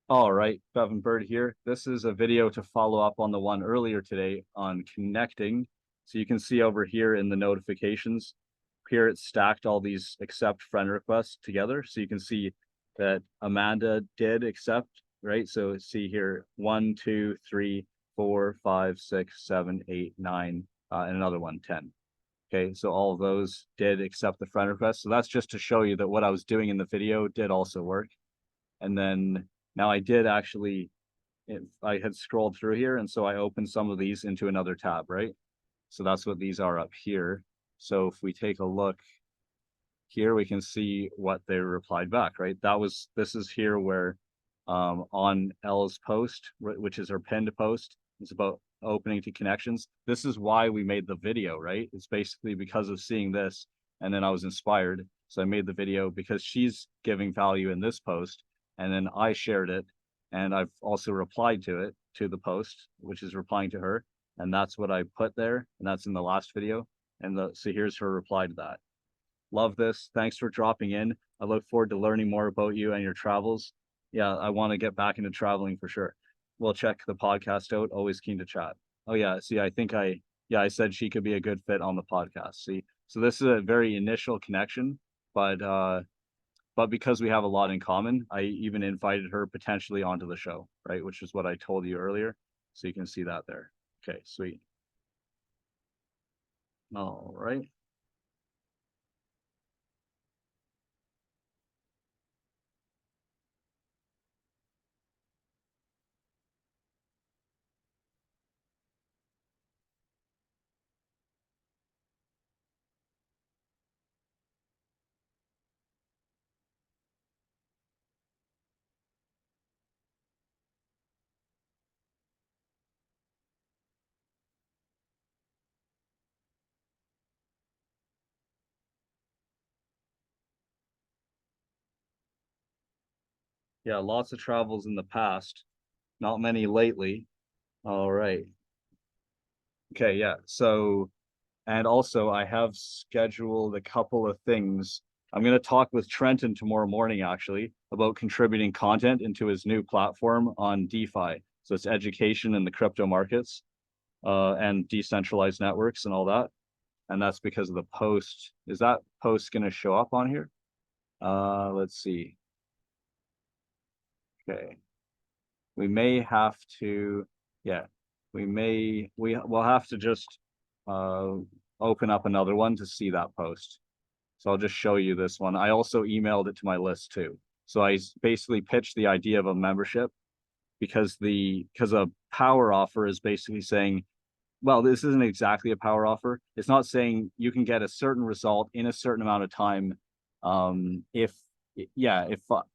All right, Bevan Bird here. This is a video to follow up on the one earlier today on connecting. So you can see over here in the notifications, here it's stacked all these accept friend requests together. So you can see that Amanda did accept, right? So see here, 1, 2, 3, 4, 5, 6, 7, 8, 9, and another one, 10. Okay, so all of those did accept the friend request. So that's just to show you that what I was doing in the video did also work. And then now I did actually, I had scrolled through here, and so I opened some of these into another tab, right? So that's what these are up here. So if we take a look here, we can see what they replied back, right? This is here where on Elle's post, which is her pinned post, it's about opening to connections. This is why we made the video, right? It's basically because of seeing this, and then I was inspired. So I made the video because she's giving value in this post, and then I shared it, and I've also replied to it, to the post, which is replying to her, and that's what I put there, and that's in the last video. And so here's her reply to that. Love this. Thanks for dropping in. I look forward to learning more about you and your travels. Yeah, I want to get back into traveling for sure. We'll check the podcast out. Always keen to chat. Oh yeah, see, I said she could be a good fit on the podcast. See, so this is a very initial connection, but because we have a lot in common, I even invited her potentially onto the show, right? Which is what I told you earlier. So you can see that there. Okay, sweet. All right. Yeah, lots of travels in the past, not many lately. All right. Okay, yeah. So, and also I have scheduled a couple of things. I'm going to talk with Trenton tomorrow morning, actually, about contributing content into his new platform on DeFi. So it's education in the crypto markets, and decentralized networks and all that. And that's because of the post. Is that post going to show up on here? Let's see. Okay. We may have to, yeah, we'll have to just uh, open up another one to see that post. So I'll just show you this one. I also emailed it to my list too. So I basically pitched the idea of a membership because a power offer is basically saying, well, this isn't exactly a power offer. It's not saying you can get a certain result in a certain amount of time. If yeah,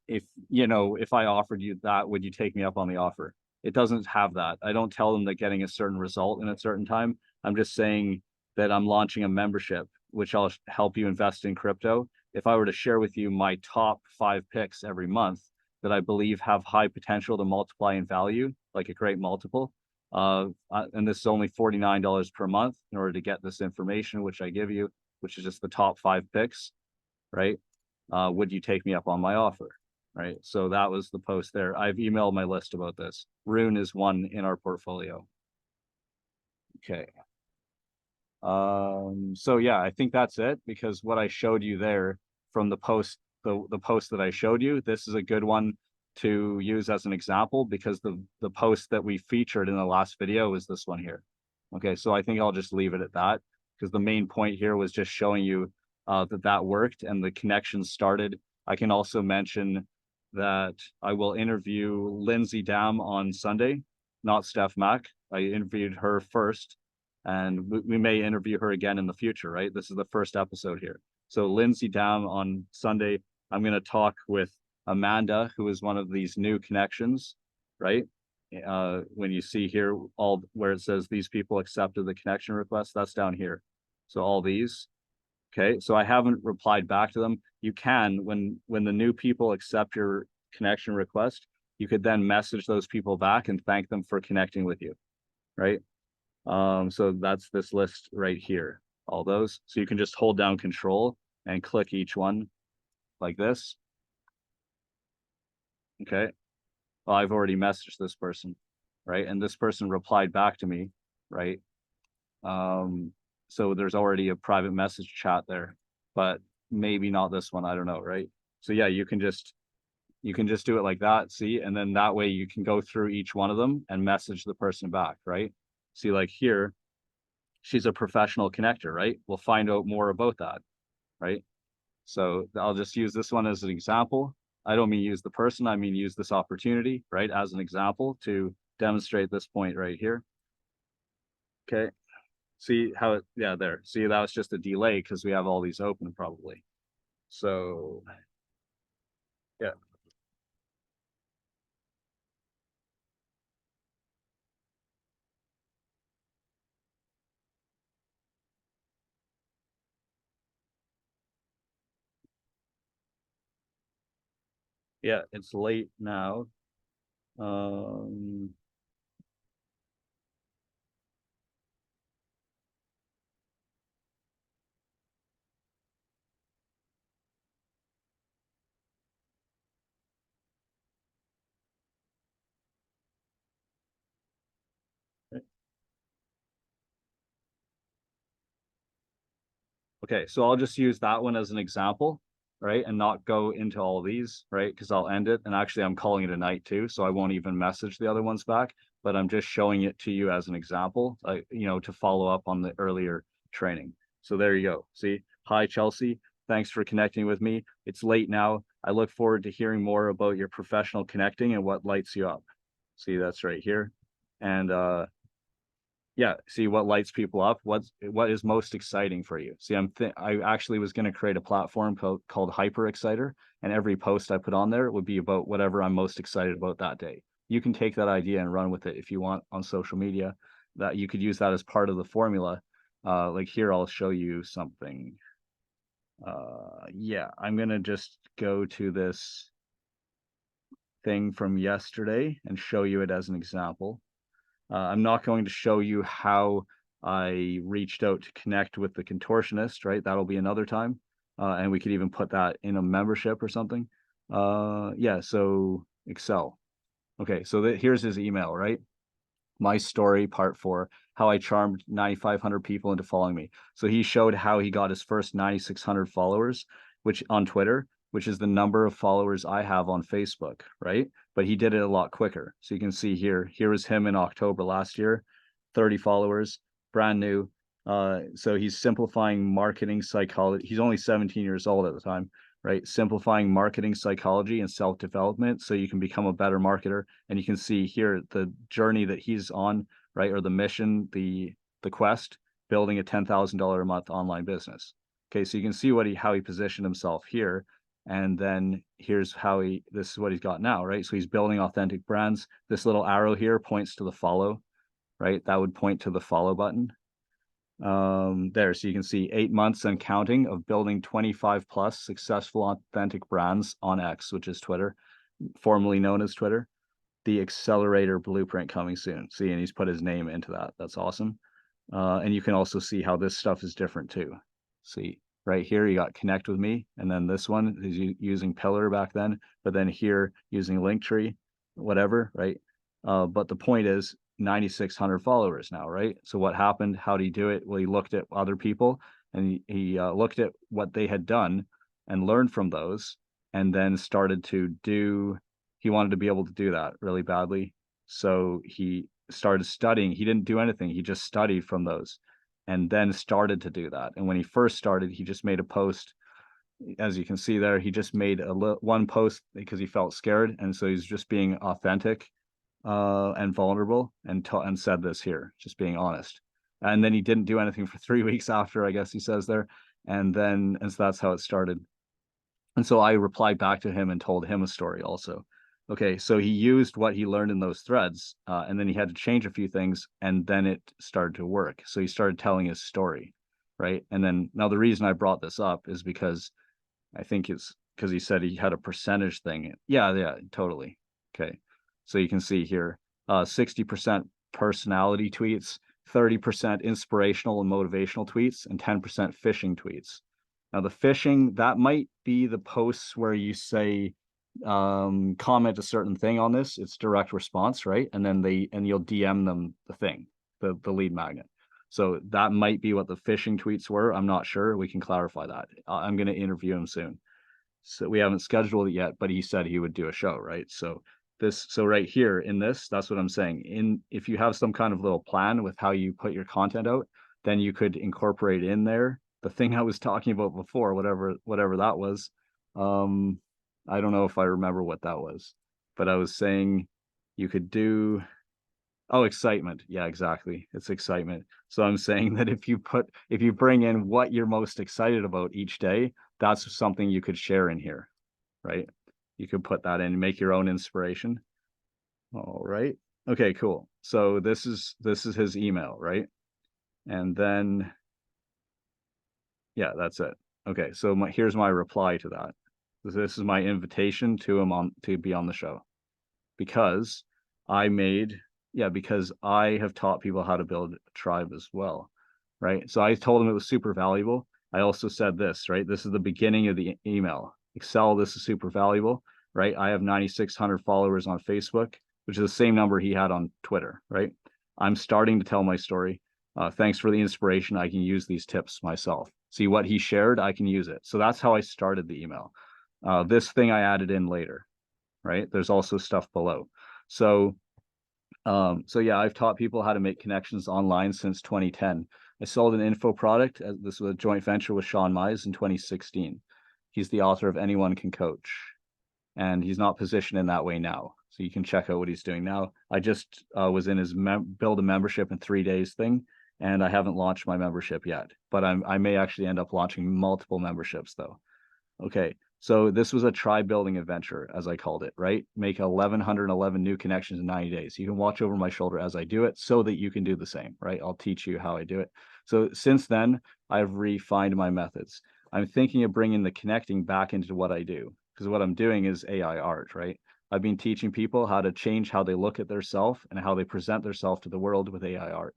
if you know, if I offered you that, would you take me up on the offer? It doesn't have that. I don't tell them that getting a certain result in a certain time. I'm just saying that I'm launching a membership, which I'll help you invest in crypto. If I were to share with you my top 5 picks every month that I believe have high potential to multiply in value, like a great multiple, and this is only $49 per month in order to get this information, which I give you, which is just the top 5 picks, right? Would you take me up on my offer? Right. So that was the post there. I've emailed my list about this. Rune is one in our portfolio. Okay. So yeah, I think that's it because what I showed you there from the post, the post that I showed you, this is a good one to use as an example because the post that we featured in the last video is this one here. Okay, so I think I'll just leave it at that because the main point here was just showing you that worked and the connection started. I can also mention that I will interview Lindsay Dam on Sunday, not Steph Mack. I interviewed her first and we may interview her again in the future, right? This is the first episode here. So Lindsay Dam on Sunday, I'm going to talk with Amanda, who is one of these new connections, right? When you see here all where it says these people accepted the connection request, that's down here. So all these, okay. So I haven't replied back to them. You can when the new people accept your connection request, you could then message those people back and thank them for connecting with you, right? So that's this list right here, all those. So you can just hold down control and click each one like this. Okay. well, I've already messaged this person, right? And this person replied back to me, right? So there's already a private message chat there, but maybe not this one. I don't know, right? So yeah, you can just do it like that, see, and then that way you can go through each one of them and message the person back, right? See, like here, she's a professional connector, right? We'll find out more about that, right? So I'll just use this one as an example. I don't mean use the person, I mean use this opportunity, right, as an example to demonstrate this point right here. Okay. See how it, yeah, there. See, that was just a delay because we have all these open probably. So yeah, yeah, it's late now. Um, okay, so I'll just use that one as an example, right? And not go into all these, right? Because I'll end it. And actually, I'm calling it a night too, so I won't even message the other ones back. But I'm just showing it to you as an example, to follow up on the earlier training. So there you go. See, hi Chelsea, thanks for connecting with me. It's late now. I look forward to hearing more about your professional connecting and what lights you up. See, that's right here. And yeah, see what lights people up, what is most exciting for you. See, I actually was going to create a platform called Hyper Exciter, and every post I put on there would be about whatever I'm most excited about that day. You can take that idea and run with it if you want on social media. That you could use that as part of the formula. Like here, I'll show you something. Yeah, I'm gonna just go to this thing from yesterday and show you it as an example. I'm not going to show you how I reached out to connect with the contortionist, right? That'll be another time. And we could even put that in a membership or something. Yeah, so Excel. Okay, so here's his email, right? My story, part 4, how I charmed 9,500 people into following me. So he showed how he got his first 9,600 followers, which on Twitter, which is the number of followers I have on Facebook, right? But he did it a lot quicker. So you can see here was him in October last year, 30 followers, brand new. So he's simplifying marketing psychology. He's only 17 years old at the time, right? Simplifying marketing psychology and self-development so you can become a better marketer. And you can see here the journey that he's on, right? Or the mission, the quest, building a $10,000 a month online business. Okay, so you can see how he positioned himself here. And then here's this is what he's got now, right? So he's building authentic brands. This little arrow here points to the follow, right? That would point to the follow button. There, so you can see 8 months and counting of building 25 plus successful authentic brands on X, which is Twitter, formerly known as Twitter. The accelerator blueprint coming soon. See, and he's put his name into that. That's awesome. And you can also see how this stuff is different too. See, right here you got connect with me, and then this one is using Pillar back then, but then here using Linktree, whatever, right? But the point is 9,600 followers now, right? So what happened? How did he do it? Well, he looked at other people and he looked at what they had done and learned from those, and then started to do. He wanted to be able to do that really badly, so he started studying. He didn't do anything. He just studied from those and then started to do that. And when he first started, he just made a post. As you can see there, he just made one post because he felt scared. And so he's just being authentic and vulnerable and said this here, just being honest. And then he didn't do anything for 3 weeks after, I guess he says there. And so that's how it started. And so I replied back to him and told him a story also. Okay, so he used what he learned in those threads, and then he had to change a few things, and then it started to work. So he started telling his story, right? And then now the reason I brought this up is because I think it's because he said he had a percentage thing. Yeah, totally. Okay, so you can see here, 60% personality tweets, 30% inspirational and motivational tweets, and 10% phishing tweets. Now the phishing, that might be the posts where you say comment a certain thing on this, it's direct response, right? And then you'll DM them the thing, the lead magnet. So that might be what the phishing tweets were. I'm not sure. We can clarify that. I'm going to interview him soon. So we haven't scheduled it yet, but he said he would do a show, right? So right here in this, that's what I'm saying. If you have some kind of little plan with how you put your content out, then you could incorporate in there the thing I was talking about before, whatever that was. I don't know if I remember what that was, but I was saying you could do, oh, excitement. Yeah, exactly. It's excitement. So I'm saying that if you bring in what you're most excited about each day, that's something you could share in here, right? You could put that in, make your own inspiration. All right. Okay, cool. So this is his email, right? And then yeah, that's it. Okay, so here's my reply to that. This is my invitation to him to be on the show, because I made, yeah, because I have taught people how to build a tribe as well, right? So I told him it was super valuable. I also said this, right? This is the beginning of the email. Excel, this is super valuable, right? I have 9,600 followers on Facebook, which is the same number he had on Twitter, right? I'm starting to tell my story. Thanks for the inspiration. I can use these tips myself. See what he shared, I can use it. So that's how I started the email. This thing I added in later, right? There's also stuff below. So so yeah, I've taught people how to make connections online since 2010. I sold an info product. This was a joint venture with Sean Mize in 2016. He's the author of Anyone Can Coach, and he's not positioned in that way now. So you can check out what he's doing now. I just was in his build a membership in 3 days thing, and I haven't launched my membership yet. But I may actually end up launching multiple memberships though. Okay, so this was a tribe building adventure, as I called it, right? Make 1,111 new connections in 90 days. You can watch over my shoulder as I do it so that you can do the same, right? I'll teach you how I do it. So since then, I've refined my methods. I'm thinking of bringing the connecting back into what I do, because what I'm doing is AI art, right? I've been teaching people how to change how they look at their self and how they present their self to the world with AI art.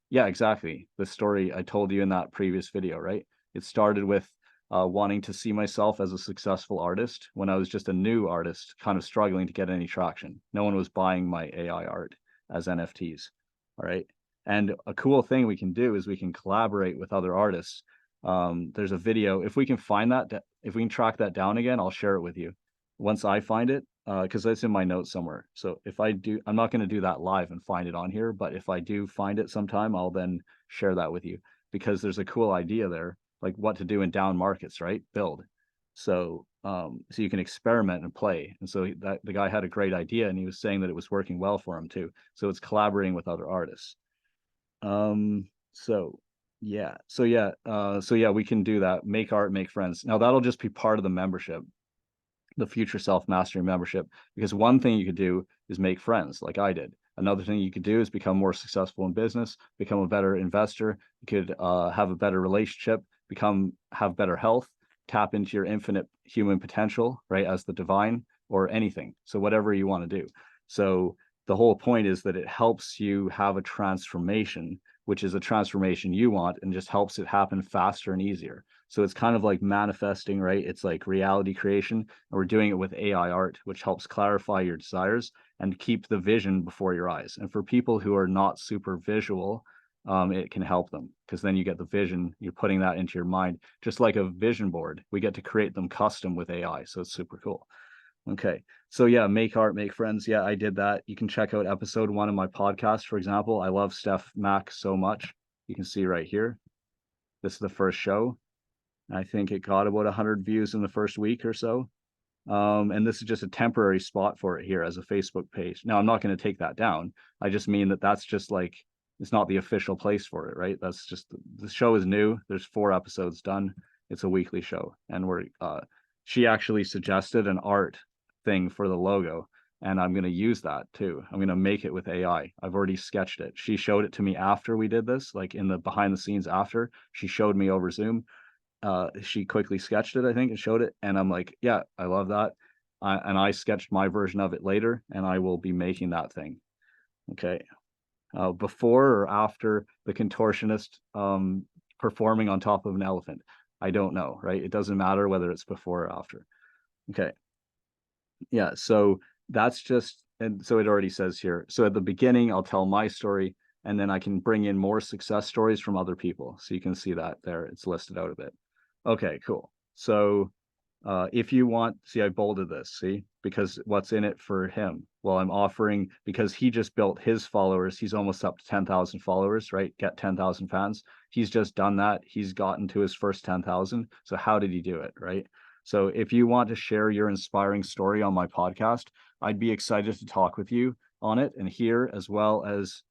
Yeah, exactly. The story I told you in that previous video, right? It started with wanting to see myself as a successful artist when I was just a new artist, kind of struggling to get any traction. No one was buying my AI art as NFTs. All right. And a cool thing we can do is we can collaborate with other artists. There's a video. If we can find that, if we can track that down again, I'll share it with you once I find it, because it's in my notes somewhere. So if I do, I'm not going to do that live and find it on here, but if I do find it sometime, I'll then share that with you, because there's a cool idea there, like what to do in down markets, right? Build. So you can experiment and play. And so the guy had a great idea, and he was saying that it was working well for him too. So it's collaborating with other artists. So yeah, we can do that. Make art, make friends. Now that'll just be part of the membership, the Future Self Mastery membership, because one thing you could do is make friends like I did. Another thing you could do is become more successful in business, become a better investor. You could have a better relationship, have better health, tap into your infinite human potential, right, as the divine, or anything. So whatever you want to do. So the whole point is that it helps you have a transformation, which is a transformation you want, and just helps it happen faster and easier. So it's kind of like manifesting, right? It's like reality creation. And we're doing it with AI art, which helps clarify your desires and keep the vision before your eyes. And for people who are not super visual, it can help them, because then you get the vision, you're putting that into your mind, just like a vision board. We get to create them custom with AI. So it's super cool. Okay. So yeah, make art, make friends. Yeah, I did that. You can check out episode 1 of my podcast, for example. I love Steph Mack so much. You can see right here. This is the first show. I think it got about 100 views in the first week or so. And this is just a temporary spot for it here as a Facebook page. Now, I'm not going to take that down. I just mean that that's just like, it's not the official place for it, right? That's just, the show is new. There's 4 episodes done. It's a weekly show. And she actually suggested an art thing for the logo. And I'm going to use that too. I'm going to make it with AI. I've already sketched it. She showed it to me after we did this, like in the behind the scenes after. She showed me over Zoom. She quickly sketched it, I think, and showed it, and I'm like, yeah, I love that. And I sketched my version of it later, and I will be making that thing. Okay. Before or after the contortionist performing on top of an elephant, I don't know, right? It doesn't matter whether it's before or after. Okay. Yeah, so that's just, and so it already says here. So at the beginning, I'll tell my story, and then I can bring in more success stories from other people. So you can see that there, it's listed out a bit. Okay, cool. So if you want, see, I bolded this, see, because what's in it for him? Well, I'm offering, because he just built his followers. He's almost up to 10,000 followers, right? Get 10,000 fans. He's just done that. He's gotten to his first 10,000. So how did he do it, right? So if you want to share your inspiring story on my podcast, I'd be excited to talk with you on it and hear, as well as,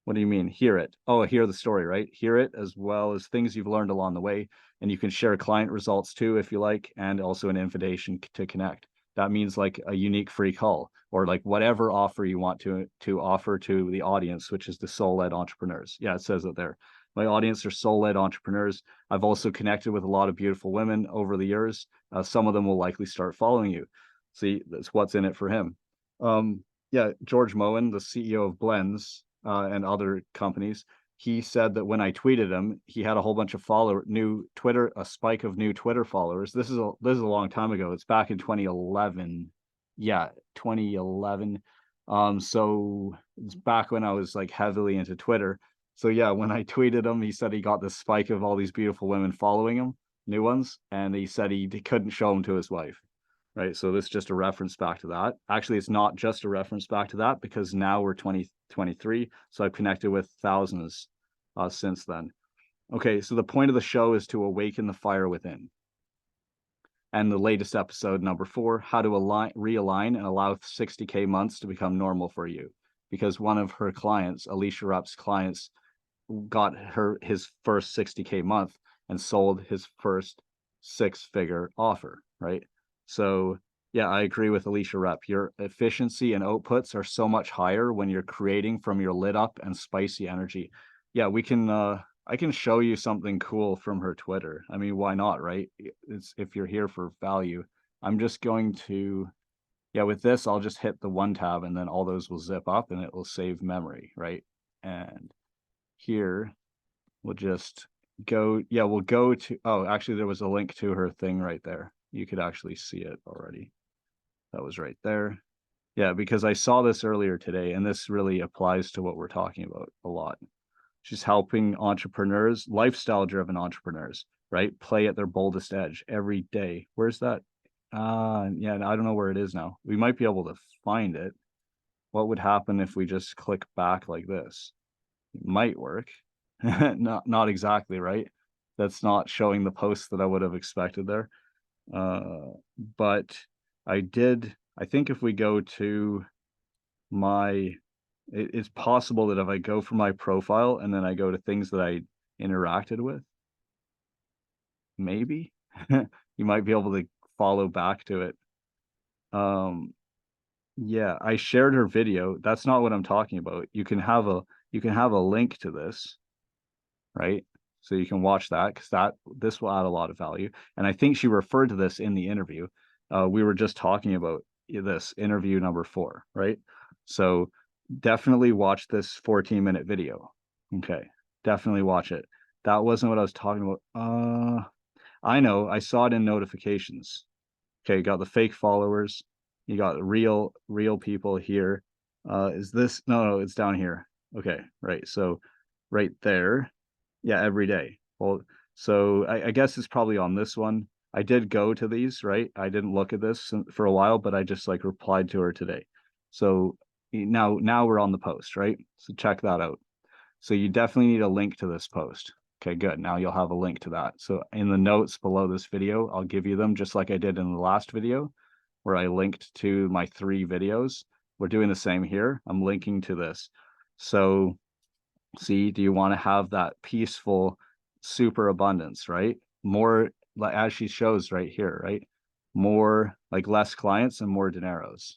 what do you mean? Hear it. Oh, hear the story, right? Hear it, as well as things you've learned along the way. And you can share client results too, if you like, and also an invitation to connect. That means like a unique free call, or like whatever offer you want to offer to the audience, which is the soul-led entrepreneurs. Yeah, it says it there. My audience are soul-led entrepreneurs. I've also connected with a lot of beautiful women over the years. Some of them will likely start following you. See, that's what's in it for him. Yeah, George Moen, the CEO of Blends, and other companies, he said that when I tweeted him, he had a whole bunch of a spike of new Twitter followers. This is a long time ago. It's back in 2011. Yeah, 2011. So it's back when I was like heavily into Twitter. So yeah, when I tweeted him, he said he got this spike of all these beautiful women following him, new ones, and he said he couldn't show them to his wife. Right. So this is just a reference back to that. Actually, it's not just a reference back to that, because now we're 2023. So I've connected with thousands since then. Okay. So the point of the show is to awaken the fire within. And the latest episode, number 4, how to realign and allow 60K months to become normal for you. Because one of her clients, Alecia Repp's clients, got his first 60K month and sold his first 6-figure offer, right? So yeah, I agree with Alecia Repp. Your efficiency and outputs are so much higher when you're creating from your lit up and spicy energy. Yeah, we can I can show you something cool from her Twitter. I mean, why not, right? It's, if you're here for value. I'm just going to, yeah, with this, I'll just hit the one tab and then all those will zip up and it will save memory, right? And here we'll just go, yeah, we'll go to, oh, actually there was a link to her thing right there. You could actually see it already. That was right there. Yeah, because I saw this earlier today, and this really applies to what we're talking about a lot. She's helping entrepreneurs, lifestyle driven entrepreneurs, right? Play at their boldest edge every day. Where's that? Yeah, I don't know where it is now. We might be able to find it. What would happen if we just click back like this? It might work. Not exactly, right? That's not showing the post that I would have expected there. But I think if we go to my, it's possible that if I go for my profile and then I go to things that I interacted with, maybe you might be able to follow back to it. Yeah, I shared her video. That's not what I'm talking about. You can have a link to this, right? So you can watch that, because this will add a lot of value. And I think she referred to this in the interview. We were just talking about this interview number 4, right? So definitely watch this 14-minute video. Okay, definitely watch it. That wasn't what I was talking about. I know, I saw it in notifications. Okay, you got the fake followers. You got real people here. Is this, no, it's down here. Okay, right. So right there. Yeah, every day. Well, so I guess it's probably on this one. I did go to these, right? I didn't look at this for a while, but I just like replied to her today. So now we're on the post, right? So check that out. So you definitely need a link to this post. Okay, good. Now you'll have a link to that. So in the notes below this video, I'll give you them just like I did in the last video, where I linked to my 3 videos. We're doing the same here. I'm linking to this. So see, do you want to have that peaceful super abundance, right? More, like as she shows right here, right? More, like less clients and more dineros.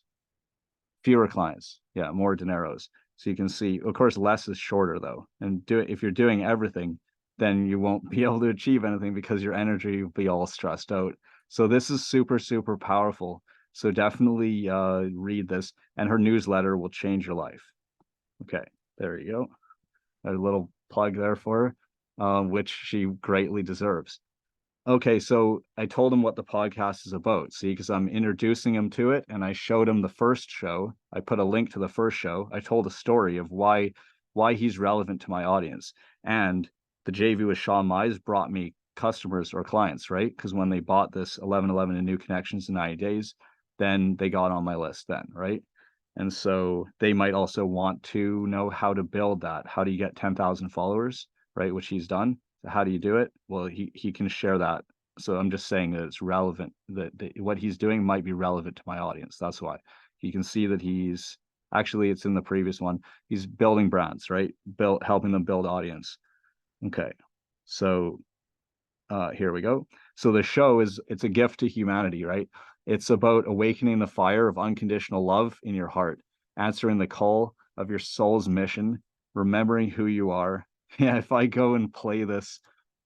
Fewer clients, yeah, more dineros. So you can see, of course, less is shorter though. And if you're doing everything, then you won't be able to achieve anything because your energy will be all stressed out. So this is super, super powerful. So definitely read this, and her newsletter will change your life. Okay, there you go. A little plug there for her, which she greatly deserves. Okay, so I told him what the podcast is about. See, because I'm introducing him to it, and I showed him the first show. I put a link to the first show. I told a story of why he's relevant to my audience. And the JV with Sean Mize brought me customers or clients, right? Because when they bought this 1111 and new connections in 90 days, then they got on my list then, right? And so they might also want to know how to build that. How do you get 10,000 followers, right? Which he's done. How do you do it? Well, he can share that. So I'm just saying that it's relevant, that what he's doing might be relevant to my audience. That's why. You can see that he's actually, it's in the previous one. He's building brands, right? Helping them build audience. Okay. So here we go. So the show it's a gift to humanity, right? It's about awakening the fire of unconditional love in your heart, answering the call of your soul's mission, remembering who you are. Yeah, if I go and play this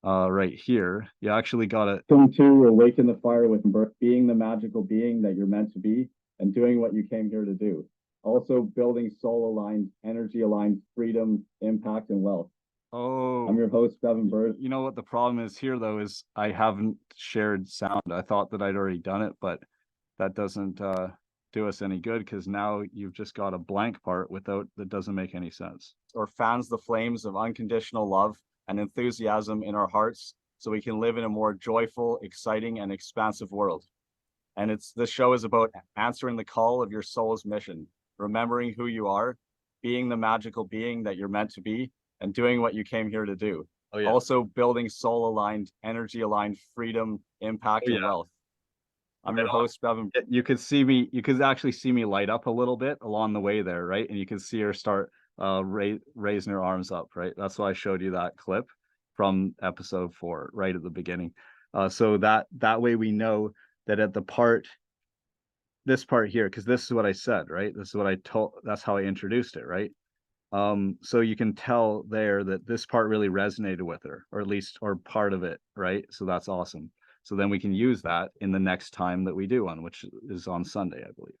right here, you actually gotta come to awaken the fire with birth, being the magical being that you're meant to be and doing what you came here to do. Also building soul aligned, energy aligned freedom, impact, and wealth. Oh, I'm your host, Bevan Bird. You know what the problem is here, though, is I haven't shared sound. I thought that I'd already done it, but that doesn't do us any good because now you've just got a blank part that doesn't make any sense. Or fans the flames of unconditional love and enthusiasm in our hearts so we can live in a more joyful, exciting, and expansive world. And this show is about answering the call of your soul's mission, remembering who you are, being the magical being that you're meant to be, and doing what you came here to do. Oh, yeah. Also building soul aligned, energy aligned freedom, impact, and wealth. I'm your host, Bevan. You could see me, you could actually see me light up a little bit along the way there, right? And you can see her start raising her arms up, right? That's why I showed you that clip from episode 4, right at the beginning. So that way we know that at this part here, because this is what I said, right? This is what I told, that's how I introduced it, right? So you can tell there that this part really resonated with her, or at least, or part of it, right? So that's awesome. So then we can use that in the next time that we do one, which is on Sunday, I believe.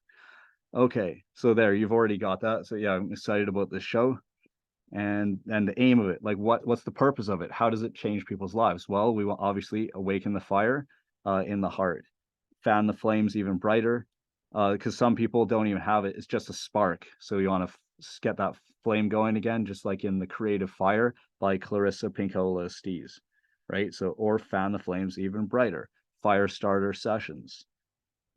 Okay, so there, you've already got that. So yeah, I'm excited about this show and the aim of it. Like what's the purpose of it? How does it change people's lives? Well, we will obviously awaken the fire in the heart, fan the flames even brighter, because some people don't even have it. It's just a spark. So you want to get that flame going again, just like in The Creative Fire by Clarissa Pinkola Estes, right? So, or fan the flames even brighter, fire starter sessions.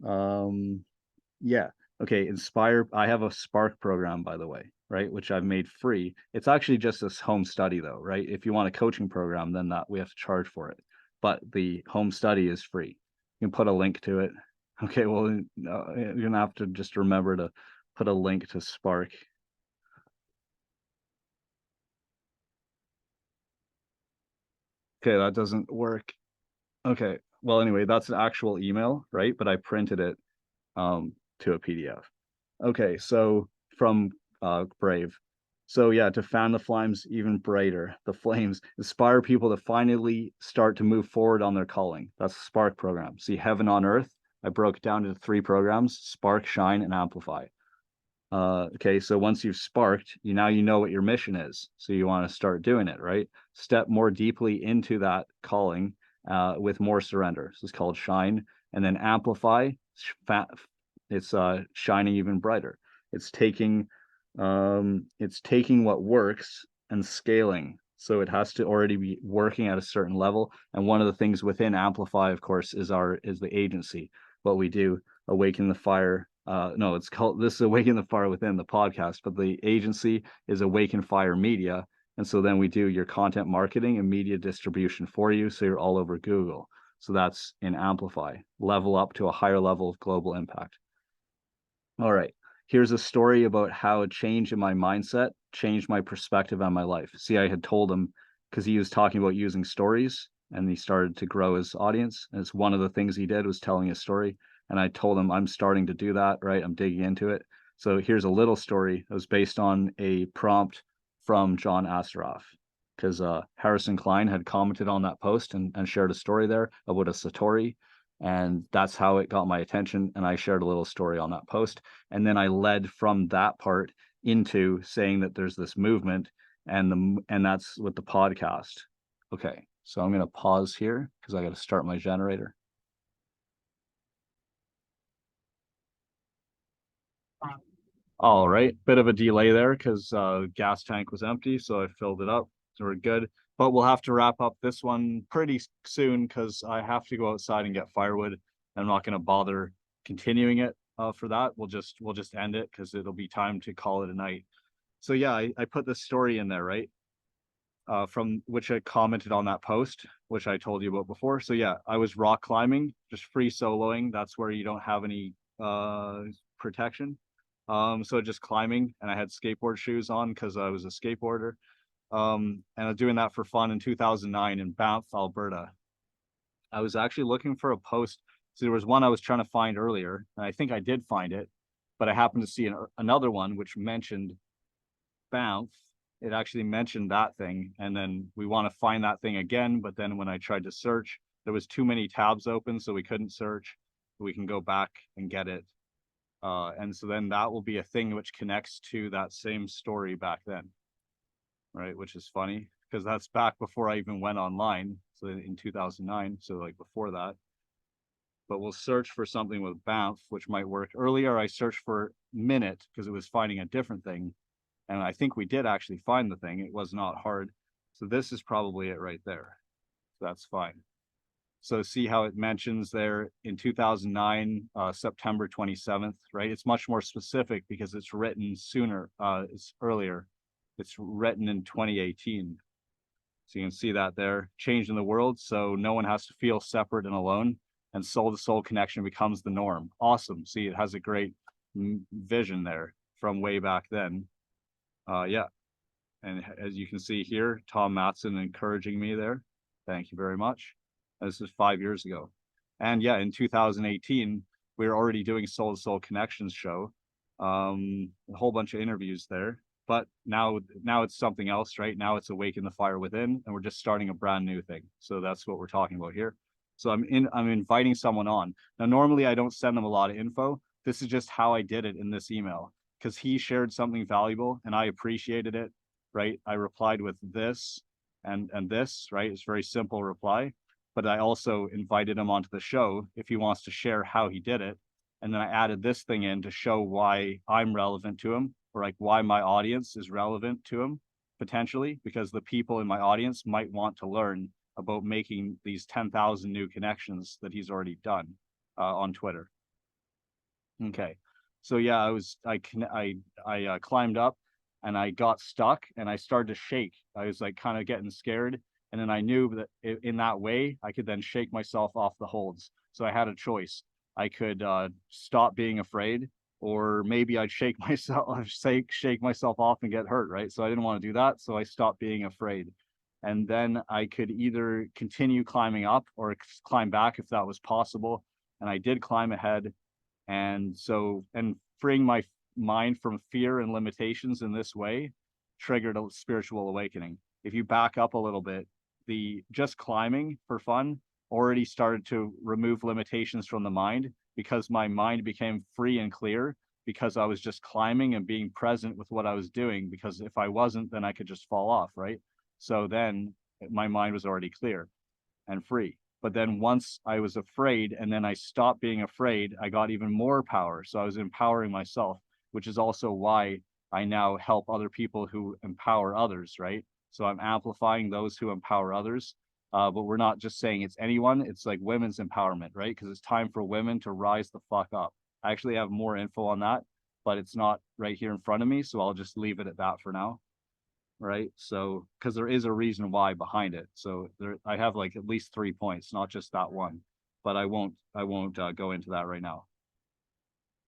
Yeah. Okay. Inspire. I have a Spark program, by the way, right? Which I've made free. It's actually just this home study though, right? If you want a coaching program, then that we have to charge for it. But the home study is free. You can put a link to it. Okay. Well, you're gonna have to just remember to put a link to Spark. Okay, that doesn't work. Okay. Well, anyway, that's an actual email, right? But I printed it to a PDF. Okay, so from Brave. So yeah, to fan the flames even brighter, the flames inspire people to finally start to move forward on their calling. That's the Spark program. See, Heaven on Earth, I broke it down into 3 programs: Spark, Shine, and Amplify. Okay, so once you've sparked, you know what your mission is. So you want to start doing it, right? Step more deeply into that calling with more surrender. So it's called Shine. And then Amplify, it's shining even brighter. It's taking what works and scaling. So it has to already be working at a certain level. And one of the things within Amplify, of course, is the agency. What we do, Awaken the Fire. No, it's called, this is Awaken the Fire Within, the podcast, but the agency is Awaken Fire Media. And so then we do your content marketing and media distribution for you. So you're all over Google. So that's in Amplify, level up to a higher level of global impact. All right. Here's a story about how a change in my mindset changed my perspective on my life. See, I had told him, because he was talking about using stories and he started to grow his audience. And it's one of the things he did was telling a story. And I told him I'm starting to do that, right? I'm digging into it. So here's a little story. It was based on a prompt from John Asseroff, because Harrison Klein had commented on that post and shared a story there about a Satori. And that's how it got my attention. And I shared a little story on that post. And then I led from that part into saying that there's this movement and that's with the podcast. Okay. So I'm going to pause here because I got to start my generator. All right, bit of a delay there because gas tank was empty, so I filled it up. So we're good. But we'll have to wrap up this one pretty soon because I have to go outside and get firewood. I'm not going to bother continuing it for that. We'll just end it because it'll be time to call it a night. So yeah, I put this story in there, right? From which I commented on that post, which I told you about before. So yeah, I was rock climbing, just free soloing. That's where you don't have any protection. So just climbing, and I had skateboard shoes on because I was a skateboarder. And I was doing that for fun in 2009 in Banff, Alberta. I was actually looking for a post. So there was one I was trying to find earlier, and I think I did find it, but I happened to see another one which mentioned Banff. It actually mentioned that thing, and then we want to find that thing again. But then when I tried to search, there was too many tabs open, so we couldn't search. We can go back and get it. And so then that will be a thing which connects to that same story back then, right? Which is funny because that's back before I even went online. So in 2009, so like before that. But we'll search for something with Banff, which might work. Earlier, I searched for minute because it was finding a different thing. And I think we did actually find the thing. It was not hard. So this is probably it right there. So that's fine. So see how it mentions there in 2009, September 27th, right? It's much more specific because it's written sooner, it's earlier. It's written in 2018. So you can see that there, changing the world so no one has to feel separate and alone, and soul-to-soul connection becomes the norm. Awesome. See, it has a great vision there from way back then. Yeah. And as you can see here, Tom Matson encouraging me there. Thank you very much. This is 5 years ago. And yeah, in 2018, we were already doing Soul to Soul Connections show. A whole bunch of interviews there. But now it's something else, right? Now it's Awaken the Fire Within, and we're just starting a brand new thing. So that's what we're talking about here. So I'm inviting someone on. Now, normally I don't send them a lot of info. This is just how I did it in this email because he shared something valuable and I appreciated it, right? I replied with this and this, right? It's a very simple reply. But I also invited him onto the show if he wants to share how he did it. And then I added this thing in to show why I'm relevant to him, or like why my audience is relevant to him potentially, because the people in my audience might want to learn about making these 10,000 new connections that he's already done on Twitter. Okay. So yeah, I climbed up and I got stuck and I started to shake. I was like kind of getting scared. And then I knew that in that way, I could then shake myself off the holds. So I had a choice. I could stop being afraid, or maybe I'd shake myself, shake myself off and get hurt, right? So I didn't want to do that. So I stopped being afraid. And then I could either continue climbing up or climb back if that was possible. And I did climb ahead. And freeing my mind from fear and limitations in this way triggered a spiritual awakening. If you back up a little bit, the just climbing for fun already started to remove limitations from the mind because my mind became free and clear because I was just climbing and being present with what I was doing. Because if I wasn't, then I could just fall off, right? So then my mind was already clear and free. But then once I was afraid and then I stopped being afraid, I got even more power. So I was empowering myself, which is also why I now help other people who empower others, right? So I'm amplifying those who empower others. But we're not just saying it's anyone, it's like women's empowerment, right? Because it's time for women to rise the fuck up. I actually have more info on that, but it's not right here in front of me. So I'll just leave it at that for now. Right. So because there is a reason why behind it. So I have like at least 3 points, not just that one, but I won't go into that right now.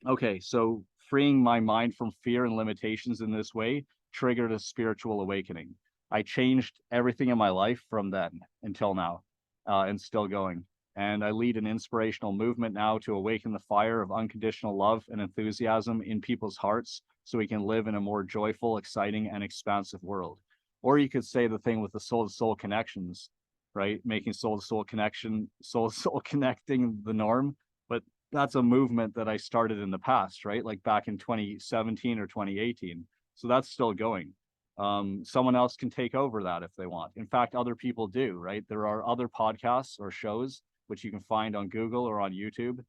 Okay, so freeing my mind from fear and limitations in this way triggered a spiritual awakening. I changed everything in my life from then until now, and still going. And I lead an inspirational movement now to awaken the fire of unconditional love and enthusiasm in people's hearts so we can live in a more joyful, exciting, and expansive world. Or you could say the thing with the soul-to-soul connections, right? Making soul-to-soul connection, soul-to-soul connecting the norm. But that's a movement that I started in the past, right? Like back in 2017 or 2018. So that's still going. Someone else can take over that if they want. In fact, other people do, right? There are other podcasts or shows which you can find on Google or on YouTube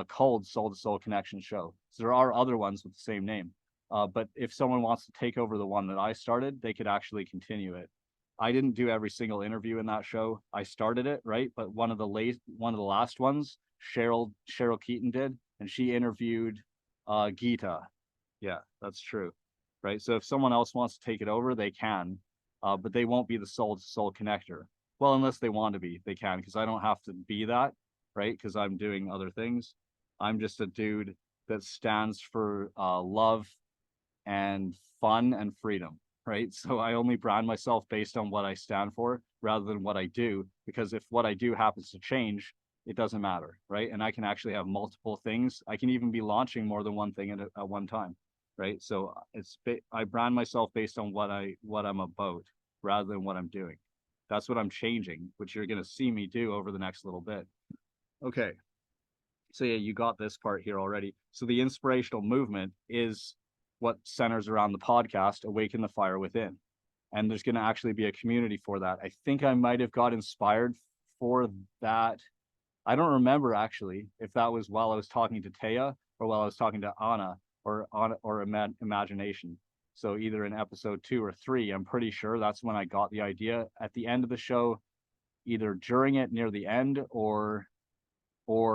called Soul to Soul Connection Show. So there are other ones with the same name. But if someone wants to take over the one that I started, they could actually continue it. I didn't do every single interview in that show. I started it, right? But one of the last ones, Cheryl Keaton did, and she interviewed Geeta. Yeah, that's true. Right. So if someone else wants to take it over, they can, but they won't be the soul to soul connector. Well, unless they want to be, they can, because I don't have to be that, right? Because I'm doing other things. I'm just a dude that stands for love and fun and freedom, right? So I only brand myself based on what I stand for rather than what I do, because if what I do happens to change, it doesn't matter, right? And I can actually have multiple things. I can even be launching more than one thing at one time, right? So I brand myself based on what I'm about rather than what I'm doing. That's what I'm changing, which you're going to see me do over the next little bit. Okay. So yeah, you got this part here already. So the inspirational movement is what centers around the podcast, Awaken the Fire Within. And there's going to actually be a community for that. I think I might have got inspired for that. I don't remember actually if that was while I was talking to Taya or while I was talking to Anna or Imagination. So either in episode 2 or 3, I'm pretty sure that's when I got the idea at the end of the show, either during it near the end or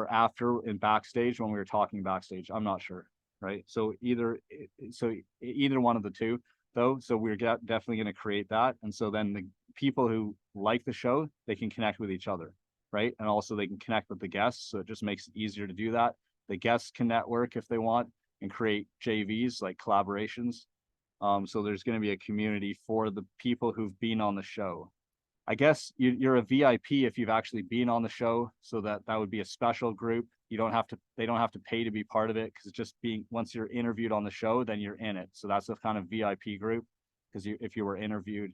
after in backstage when we were talking backstage. I'm not sure, right? So either one of the two though. So we're definitely going to create that, and so then the people who like the show, they can connect with each other, right? And also they can connect with the guests, so it just makes it easier to do that. The guests can network if they want and create JVs, like collaborations. So there's going to be a community for the people who've been on the show. I guess you're a VIP if you've actually been on the show, so that would be a special group. They don't have to pay to be part of it, because it's just being, once you're interviewed on the show, then you're in it. So that's a kind of VIP group, because if you were interviewed,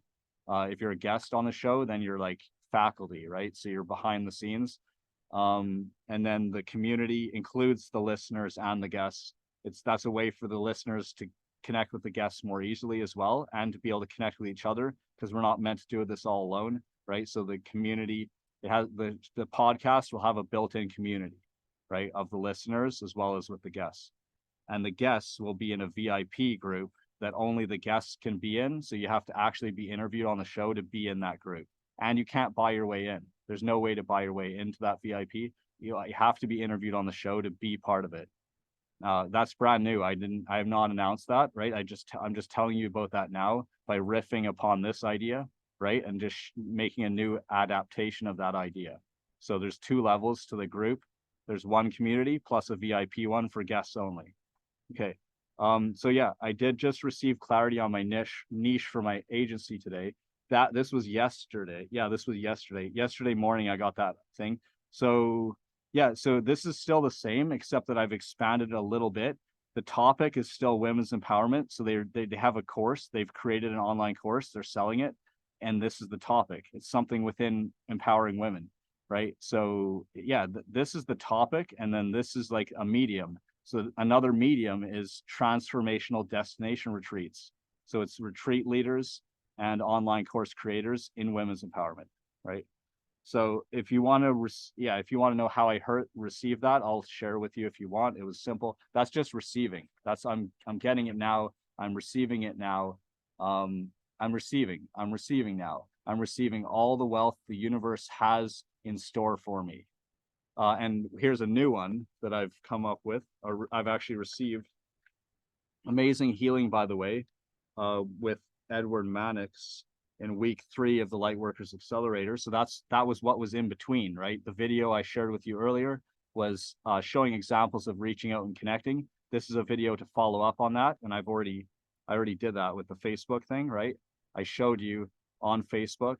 if you're a guest on the show, then you're like faculty, right? So you're behind the scenes. And then the community includes the listeners and the guests. That's a way for the listeners to connect with the guests more easily as well, and to be able to connect with each other, because we're not meant to do this all alone, right? So the community, it has the podcast will have a built-in community, right, of the listeners as well as with the guests. And the guests will be in a VIP group that only the guests can be in. So you have to actually be interviewed on the show to be in that group. And you can't buy your way in. There's no way to buy your way into that VIP. You have to be interviewed on the show to be part of it. That's brand new. I have not announced that, right? I'm just telling you about that now by riffing upon this idea, right? And just making a new adaptation of that idea. So there's 2 levels to the group. There's one community plus a VIP one for guests only. Okay. So yeah, I did just receive clarity on my niche for my agency today. This was yesterday. Yeah, this was yesterday. Yesterday morning, I got that thing. So yeah, so this is still the same, except that I've expanded it a little bit. The topic is still women's empowerment. So they have a course. They've created an online course. They're selling it. And this is the topic. It's something within empowering women, right? So yeah, this is the topic. And then this is like a medium. So another medium is transformational destination retreats. So it's retreat leaders and online course creators in women's empowerment, right? So if you want to, if you want to know how I receive that, I'll share with you if you want. It was simple. That's just receiving. I'm getting it now. I'm receiving it now. I'm receiving now. I'm receiving all the wealth the universe has in store for me. And here's a new one that I've come up with, or I've actually received. Amazing healing, by the way, with Edward Mannix in week 3 of the Lightworkers Accelerator. So that was what was in between, right? The video I shared with you earlier was showing examples of reaching out and connecting. This is a video to follow up on that, and I already did that with the Facebook thing, right? I showed you on Facebook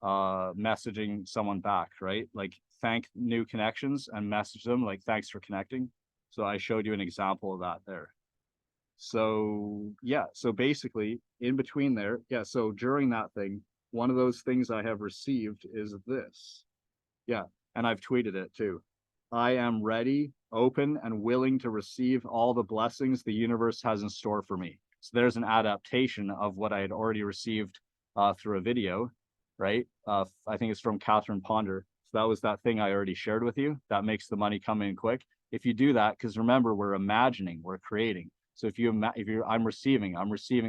messaging someone back, right? Like thank new connections and message them like thanks for connecting. So I showed you an example of that there. So yeah, so basically in between there, yeah, so during that thing, one of those things I have received is this. Yeah, and I've tweeted it too. I am ready, open, and willing to receive all the blessings the universe has in store for me. So there's an adaptation of what I had already received through a video, right? I think it's from Catherine Ponder. So that was that thing I already shared with you. That makes the money come in quick. If you do that, because remember, we're imagining, we're creating. So if you're, I'm receiving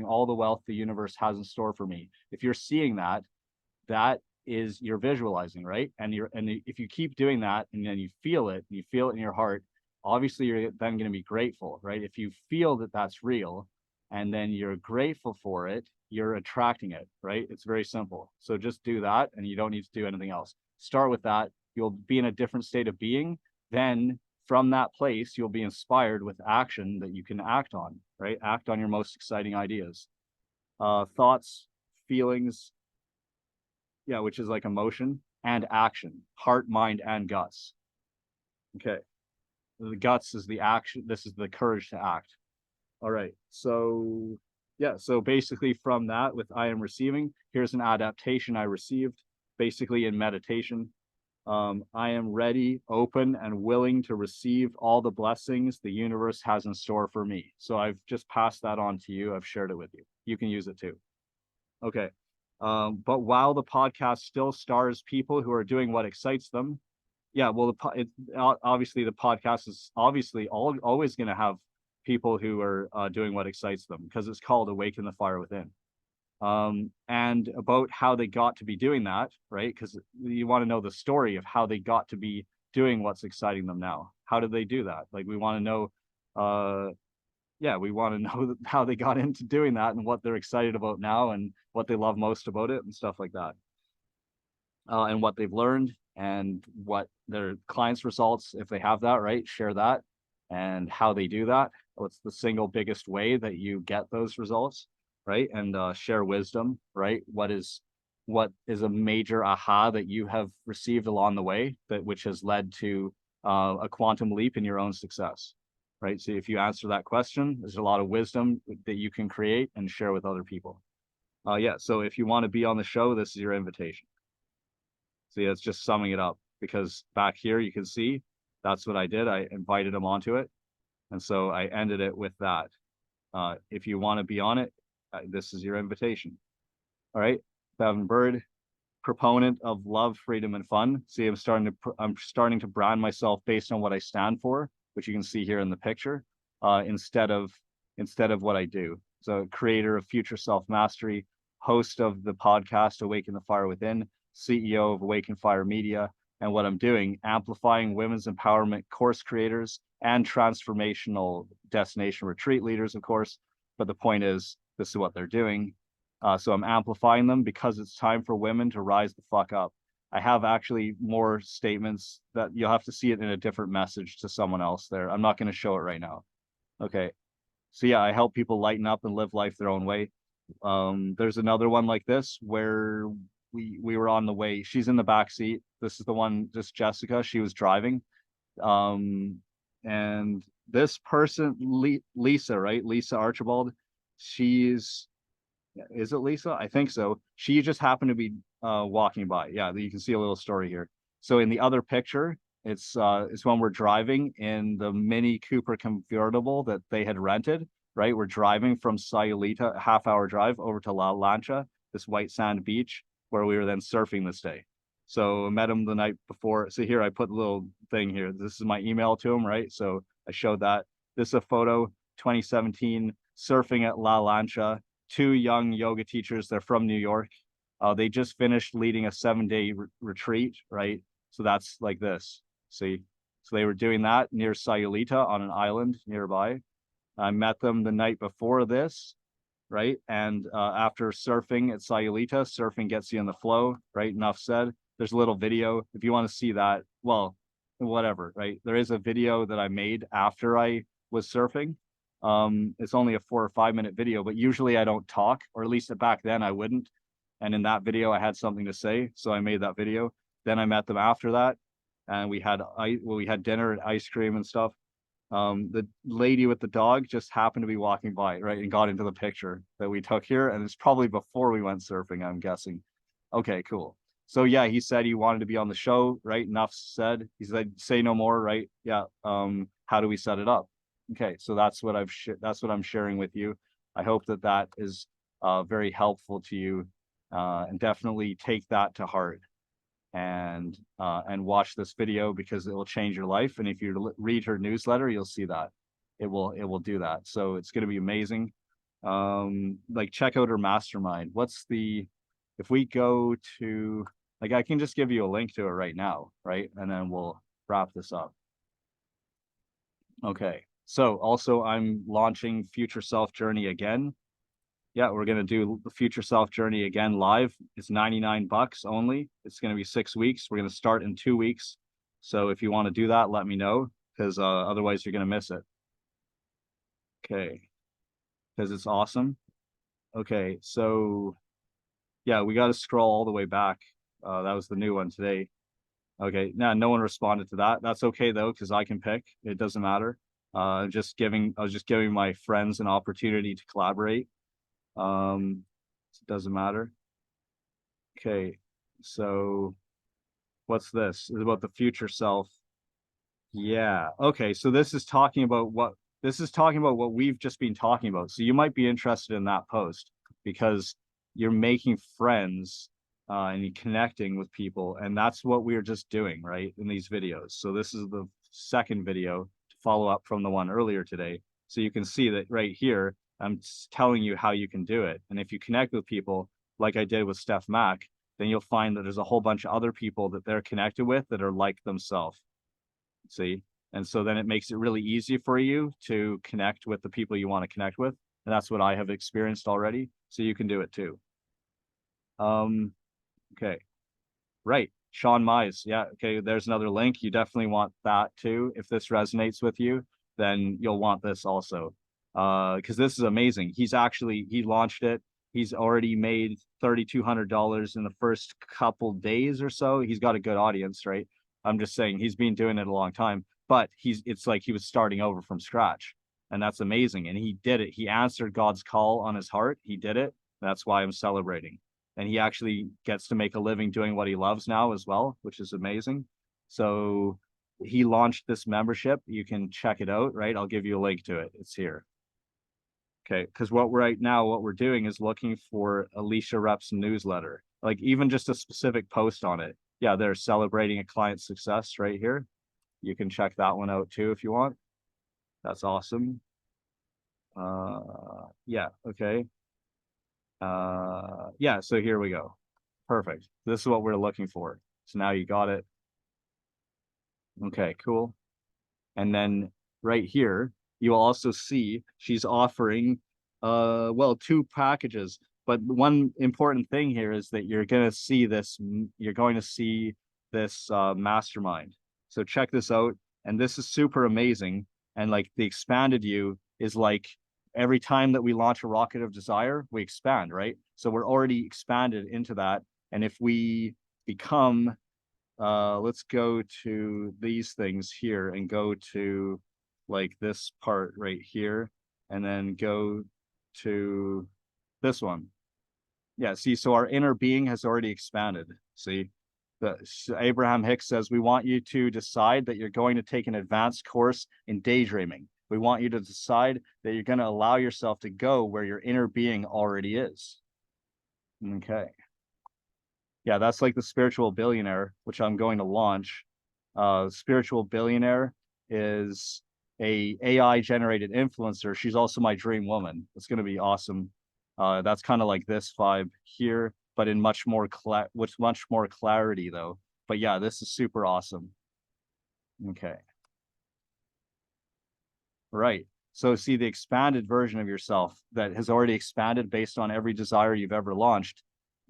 all the wealth the universe has in store for me. If you're seeing that, that is you're visualizing, right? And if you keep doing that and then you feel it in your heart, obviously you're then going to be grateful, right? If you feel that that's real and then you're grateful for it, you're attracting it, right? It's very simple. So just do that and you don't need to do anything else. Start with that. You'll be in a different state of being. Then from that place, you'll be inspired with action that you can act on, right? Act on your most exciting ideas, thoughts, feelings, yeah, which is like emotion and action, heart, mind, and guts. Okay. The guts is the action. This is the courage to act. All right. So yeah, so basically from that with I am receiving, here's an adaptation I received basically in meditation. I am ready, open, and willing to receive all the blessings the universe has in store for me. So I've just passed that on to you. I've shared it with you. You can use it too. Okay. But while the podcast still stars people who are doing what excites them, yeah, well, obviously the podcast is obviously always going to have people who are doing what excites them because it's called Awaken the Fire Within. And about how they got to be doing that, right? Because you want to know the story of how they got to be doing what's exciting them now. How did they do that? Like we want to know, yeah, we want to know how they got into doing that and what they're excited about now and what they love most about it and stuff like that. And what they've learned and what their clients' results, if they have that, right? Share that and how they do that. What's the single biggest way that you get those results, right? And share wisdom, right? What is a major aha that you have received along the way that which has led to a quantum leap in your own success, right? So if you answer that question, there's a lot of wisdom that you can create and share with other people. Yeah, so if you want to be on the show, this is your invitation. See, it's just summing it up because back here you can see that's what I did. I invited them onto it. And so I ended it with that. If you want to be on it, this is your invitation. All right. Bevan Bird, proponent of love, freedom, and fun. See, I'm starting to brand myself based on what I stand for, which you can see here in the picture, instead of what I do. So creator of Future Self Mastery, host of the podcast Awaken the Fire Within, CEO of Awaken Fire Media, and what I'm doing, amplifying women's empowerment course creators and transformational destination retreat leaders, of course. But the point is, this is what they're doing. So I'm amplifying them because it's time for women to rise the fuck up. I have actually more statements that you'll have to see it in a different message to someone else there. I'm not going to show it right now. Okay. So yeah, I help people lighten up and live life their own way. There's another one like this where we were on the way. She's in the back seat. This is the one, just Jessica. She was driving. And this person, Lisa, right? Lisa Archibald. Is it Lisa? I think so. She just happened to be walking by. Yeah, you can see a little story here. So in the other picture, it's when we're driving in the Mini Cooper convertible that they had rented, right? We're driving from Sayulita, a half-hour drive over to La Lancha, this white sand beach, where we were then surfing this day. So I met him the night before. So here I put a little thing here. This is my email to him, right? So I showed that. This is a photo, 2017, surfing at La Lancha. Two young yoga teachers. They're from New York. They just finished leading a 7-day retreat, right? So that's like this. See, so they were doing that near Sayulita on an island nearby. I met them the night before this, right? And after surfing at Sayulita, surfing gets you in the flow, right? Enough said. There's a little video if you want to see that. Well, whatever, right? There is a video that I made after I was surfing. It's only a 4 or 5 minute video, but usually I don't talk, or at least back then I wouldn't. And in that video, I had something to say, so I made that video. Then I met them after that, and we had dinner and ice cream and stuff. The lady with the dog just happened to be walking by, right, and got into the picture that we took here, and it's probably before we went surfing, I'm guessing. Okay, cool. So yeah, he said he wanted to be on the show, right? Enough said. He said, "Say no more," right? Yeah. How do we set it up? Okay, so that's what I'm sharing with you. I hope that that is very helpful to you, and definitely take that to heart and watch this video because it will change your life. And if you read her newsletter, you'll see that it will do that. So it's going to be amazing. Like check out her mastermind. If we go to, like, I can just give you a link to it right now, right? And then we'll wrap this up. Okay. So also I'm launching Future Self Journey again. Yeah, we're going to do the Future Self Journey again live. It's 99 bucks only. It's going to be 6 weeks. We're going to start in 2 weeks. So if you want to do that, let me know, because otherwise you're going to miss it. Okay. Because it's awesome. Okay. So yeah, we got to scroll all the way back. That was the new one today. Okay. No one responded to that. That's okay though, because I can pick. It doesn't matter. I was just giving my friends an opportunity to collaborate. It doesn't matter. Okay, so what's this? It's about the future self. Yeah. Okay, so this is talking about what we've just been talking about. So you might be interested in that post because you're making friends and you're connecting with people, and that's what we're just doing, right, in these videos. So this is the second video to follow up from the one earlier today. So you can see that right here, I'm telling you how you can do it. And if you connect with people like I did with Steph Mack, then you'll find that there's a whole bunch of other people that they're connected with that are like themselves. See? And so then it makes it really easy for you to connect with the people you want to connect with. And that's what I have experienced already. So you can do it too. Okay. Right. Sean Mize. Yeah. Okay. There's another link. You definitely want that too. If this resonates with you, then you'll want this also. Because this is amazing. He launched it. He's already made $3,200 in the first couple days or so. He's got a good audience, right? I'm just saying he's been doing it a long time, but it's like he was starting over from scratch. And that's amazing. And he did it. He answered God's call on his heart. He did it. That's why I'm celebrating. And he actually gets to make a living doing what he loves now as well, which is amazing. So he launched this membership. You can check it out, right? I'll give you a link to it. It's here. Okay, because what we're doing is looking for Alecia Repp's newsletter, like even just a specific post on it. Yeah, they're celebrating a client success right here. You can check that one out too if you want. That's awesome. Yeah, okay. Yeah, so here we go. Perfect. This is what we're looking for. So now you got it. Okay, cool. And then right here, you'll also see she's offering well, 2 packages. But one important thing here is that you're going to see this mastermind. So check this out. And this is super amazing. And like the expanded you is like every time that we launch a rocket of desire, we expand, right? So we're already expanded into that. And if we become let's go to these things here and go to like this part right here and then go to this one. Yeah, see, so our inner being has already expanded. See, Abraham Hicks says, we want you to decide that you're going to take an advanced course in daydreaming. We want you to decide that you're going to allow yourself to go where your inner being already is. Okay. Yeah, that's like the spiritual billionaire, which I'm going to launch. Spiritual billionaire is a AI generated influencer. She's also my dream woman. It's going to be awesome. That's kind of like this vibe here, but in much more clarity though. But yeah, this is super awesome. Okay. Right. So see the expanded version of yourself that has already expanded based on every desire you've ever launched.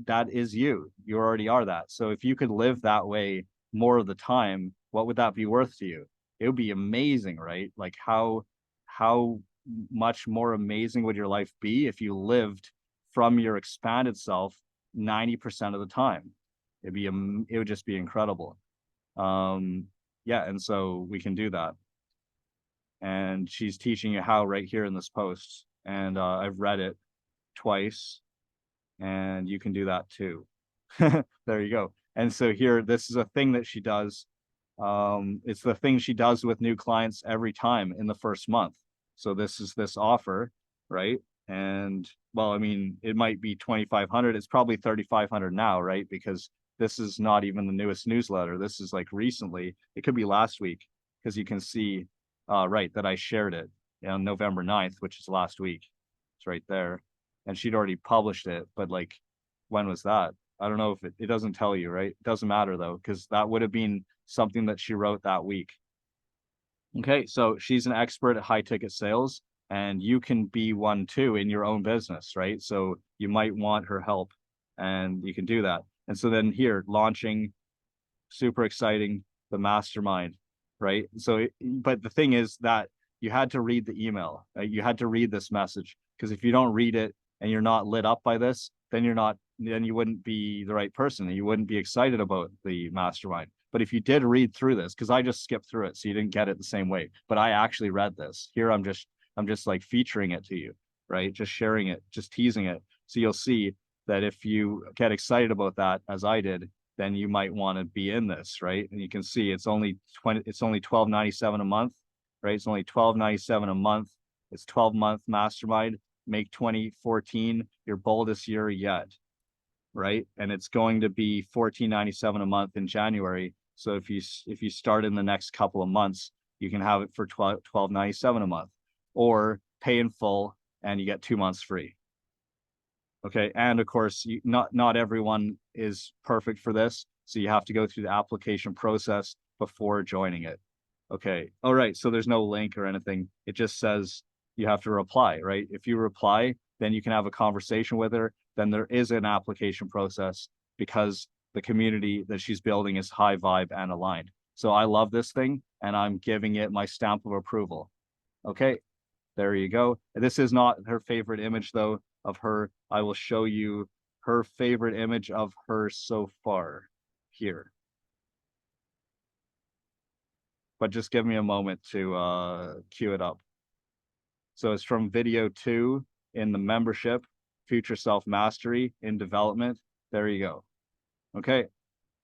That is you. You already are that. So if you could live that way more of the time, what would that be worth to you? It would be amazing, right? Like how much more amazing would your life be if you lived from your expanded self 90% of the time? It would just be incredible. Yeah, and so we can do that. And she's teaching you how right here in this post. And I've read it twice, and you can do that too. There you go. And so here, this is a thing that she does. It's the thing she does with new clients every time in the first month. So this is this offer, right? And well, I mean, it might be 2,500. It's probably 3,500 now, right? Because this is not even the newest newsletter. This is like recently. It could be last week, because you can see, right, that I shared it on November 9th, which is last week. It's right there. And she'd already published it, but like, when was that? I don't know if it doesn't tell you, right? It doesn't matter though, because that would have been something that she wrote that week. Okay, so she's an expert at high ticket sales, and you can be one too in your own business, right? So you might want her help, and you can do that. And so then here, launching, super exciting, the mastermind, right? So, but the thing is that you had to read the email, right? You had to read this message, because if you don't read it and you're not lit up by this, then then you wouldn't be the right person, and you wouldn't be excited about the mastermind. But if you did read through this, because I just skipped through it, so you didn't get it the same way, but I actually read this. Here I'm just like featuring it to you, right? Just sharing it, just teasing it. So you'll see that if you get excited about that, as I did, then you might want to be in this, right? And you can see it's only $12.97 a month, right? It's only $12.97 a month. It's 12-month mastermind. Make 2014 your boldest year yet, right? And it's going to be $14.97 a month in January. So if you start in the next couple of months, you can have it for $12.97 a month, or pay in full and you get 2 months free. Okay, and of course, not everyone is perfect for this, so you have to go through the application process before joining it. Okay, all right, so there's no link or anything. It just says you have to reply, right? If you reply, then you can have a conversation with her. Then there is an application process, because the community that she's building is high vibe and aligned. So I love this thing, and I'm giving it my stamp of approval. Okay, there you go. This is not her favorite image though of her. I will show you her favorite image of her so far here. But just give me a moment to cue it up. So it's from video 2 in the membership, Future Self Mastery in Development. There you go. Okay.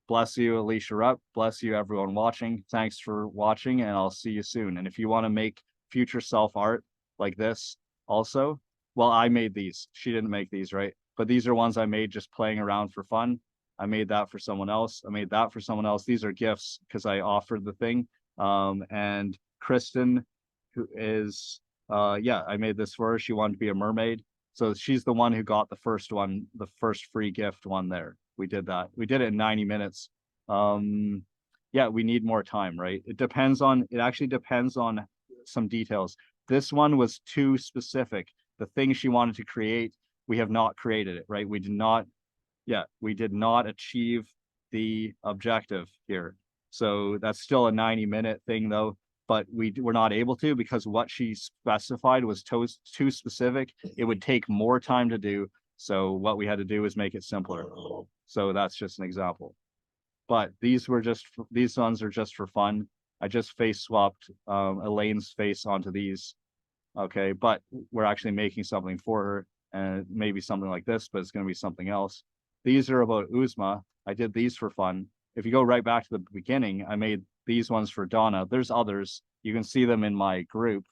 Bless you, Alecia Repp. Bless you, everyone watching. Thanks for watching, and I'll see you soon. And if you want to make future self art like this also, well, I made these. She didn't make these, right? But these are ones I made just playing around for fun. I made that for someone else. I made that for someone else. These are gifts because I offered the thing. And Kristen, who is, yeah, I made this for her. She wanted to be a mermaid. So she's the one who got the first one, the first free gift one there. We did that. We did it in 90 minutes. Yeah, we need more time, right? It actually depends on some details. This one was too specific. The thing she wanted to create, we have not created it, right? We did not achieve the objective here. So that's still a 90-minute thing though, but we're not able to, because what she specified was too specific. It would take more time to do. So what we had to do is make it simpler. So that's just an example. But these ones are just for fun. I just face swapped Elaine's face onto these. Okay, but we're actually making something for her, and maybe something like this, but it's going to be something else. These are about Uzma. I did these for fun. If you go right back to the beginning, I made these ones for Donna. There's others. You can see them in my group.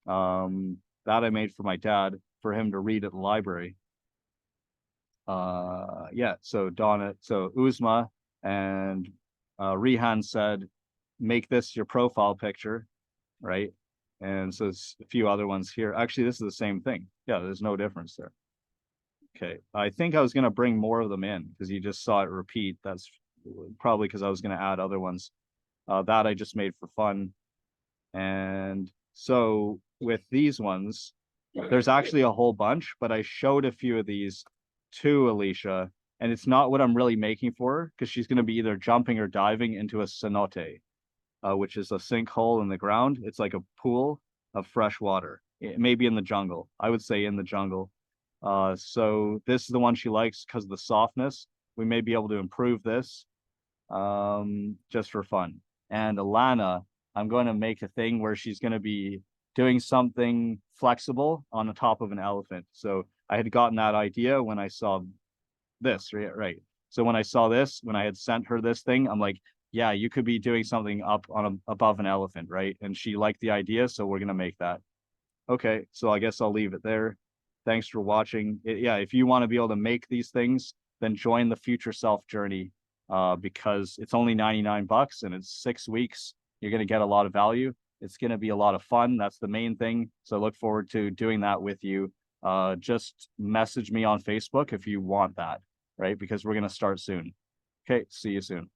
That I made for my dad, for him to read at the library. Yeah, so Uzma and Rihan said, make this your profile picture, right? And so it's a few other ones here. Actually, this is the same thing. Yeah, there's no difference there. Okay, I think I was going to bring more of them in because you just saw it repeat. That's probably because I was going to add other ones. That I just made for fun. And so with these ones, there's actually a whole bunch, but I showed a few of these to Alecia, and it's not what I'm really making for her, because she's going to be either jumping or diving into a cenote, which is a sinkhole in the ground. It's like a pool of fresh water. It may be in the jungle. I would say in the jungle. So this is the one she likes because of the softness. We may be able to improve this just for fun. And Alana, I'm going to make a thing where she's going to be doing something flexible on the top of an elephant. So I had gotten that idea when I saw this, right? So when I saw this, when I had sent her this thing, I'm like, yeah, you could be doing something up on above an elephant, right? And she liked the idea, so we're gonna make that. Okay, so I guess I'll leave it there. Thanks for watching. Yeah, if you want to be able to make these things, then join the Future Self journey, because it's only 99 bucks and it's 6 weeks. You're going to get a lot of value. It's going to be a lot of fun. That's the main thing. So I look forward to doing that with you. Just message me on Facebook if you want that, right? Because we're going to start soon. Okay, see you soon.